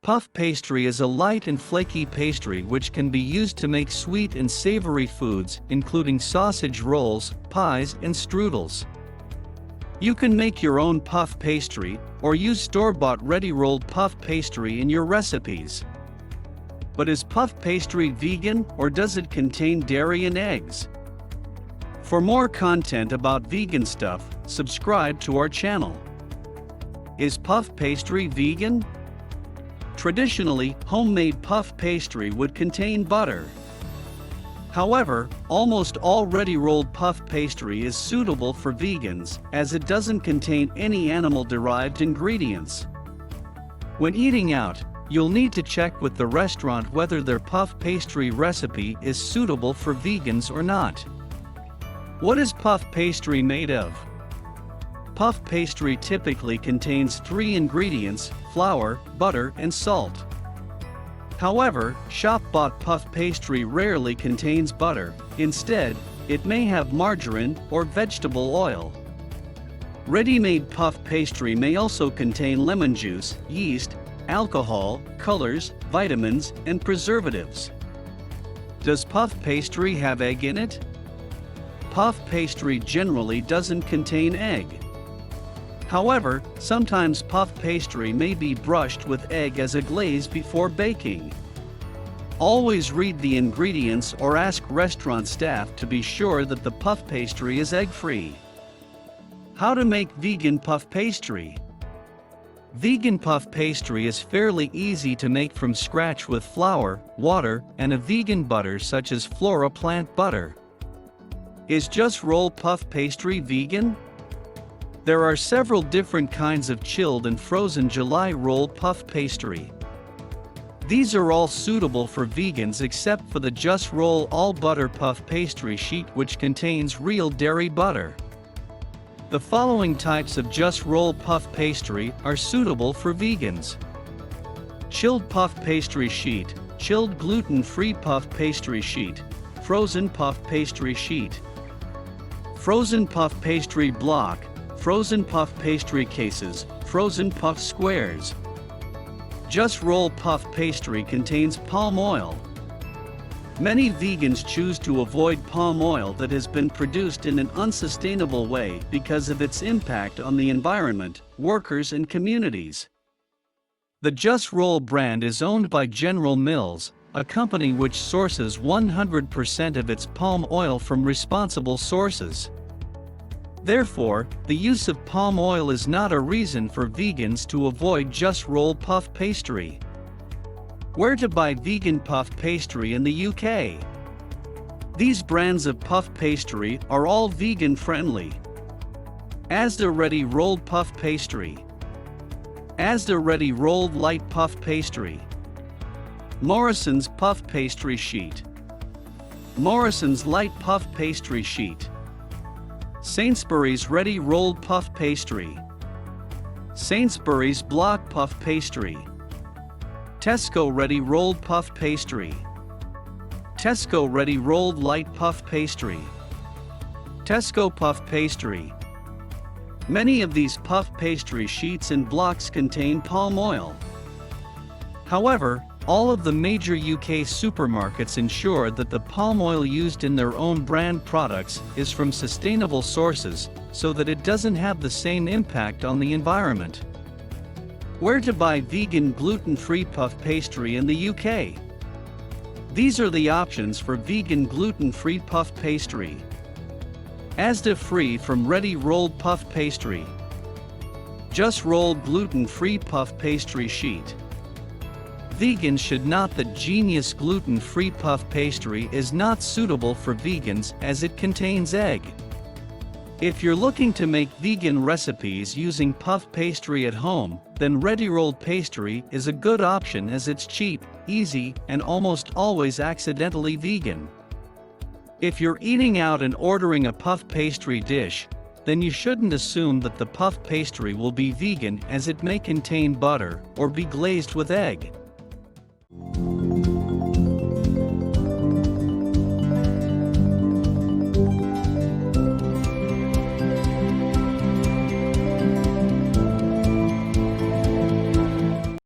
Puff pastry is a light and flaky pastry which can be used to make sweet and savory foods, including sausage rolls, pies, and strudels. You can make your own puff pastry, or use store-bought ready-rolled puff pastry in your recipes. But is puff pastry vegan, or does it contain dairy and eggs? For more content about vegan stuff, subscribe to our channel. Is puff pastry vegan? Traditionally, homemade puff pastry would contain butter. However, almost all ready-rolled puff pastry is suitable for vegans, as it doesn't contain any animal-derived ingredients. When eating out, you'll need to check with the restaurant whether their puff pastry recipe is suitable for vegans or not. What is puff pastry made of? Puff pastry typically contains 3 ingredients: flour, butter, and salt. However, shop-bought puff pastry rarely contains butter. Instead, it may have margarine or vegetable oil. Ready-made puff pastry may also contain lemon juice, yeast, alcohol, colors, vitamins, and preservatives. Does puff pastry have egg in it? Puff pastry generally doesn't contain egg. However, sometimes puff pastry may be brushed with egg as a glaze before baking. Always read the ingredients or ask restaurant staff to be sure that the puff pastry is egg-free. How to make vegan puff pastry? Vegan puff pastry is fairly easy to make from scratch with flour, water, and a vegan butter such as Flora plant butter. Is just roll puff pastry vegan? There are several different kinds of chilled and frozen July roll puff pastry. These are all suitable for vegans except for the Just Roll all butter puff pastry sheet, which contains real dairy butter. The following types of Just Roll puff pastry are suitable for vegans: chilled puff pastry sheet, chilled gluten-free puff pastry sheet, frozen puff pastry sheet, frozen puff pastry block, frozen puff pastry cases, frozen puff squares. Just Roll puff pastry contains palm oil. Many vegans choose to avoid palm oil that has been produced in an unsustainable way because of its impact on the environment, workers, and communities. The Just Roll brand is owned by General Mills, a company which sources 100% of its palm oil from responsible sources. Therefore, the use of palm oil is not a reason for vegans to avoid Just Roll puff pastry. Where to buy vegan puff pastry in the UK? These brands of puff pastry are all vegan-friendly. Asda Ready Rolled Puff Pastry, Asda Ready Rolled Light Puff Pastry, Morrison's Puff Pastry Sheet, Morrison's Light Puff Pastry Sheet, Sainsbury's Ready Rolled Puff Pastry, Sainsbury's Block Puff Pastry, Tesco Ready Rolled Puff Pastry, Tesco Ready Rolled Light Puff Pastry, Tesco Puff Pastry. Many of these puff pastry sheets and blocks contain palm oil. However, all of the major UK supermarkets ensure that the palm oil used in their own brand products is from sustainable sources, so that it doesn't have the same impact on the environment. Where to buy vegan gluten-free puff pastry in the UK? These are the options for vegan gluten-free puff pastry. Asda Free from Ready Rolled Puff Pastry, Just Rolled Gluten-Free Puff Pastry Sheet. Vegans should note that Genius gluten-free puff pastry is not suitable for vegans as it contains egg. If you're looking to make vegan recipes using puff pastry at home, then ready-rolled pastry is a good option as it's cheap, easy, and almost always accidentally vegan. If you're eating out and ordering a puff pastry dish, then you shouldn't assume that the puff pastry will be vegan as it may contain butter or be glazed with egg.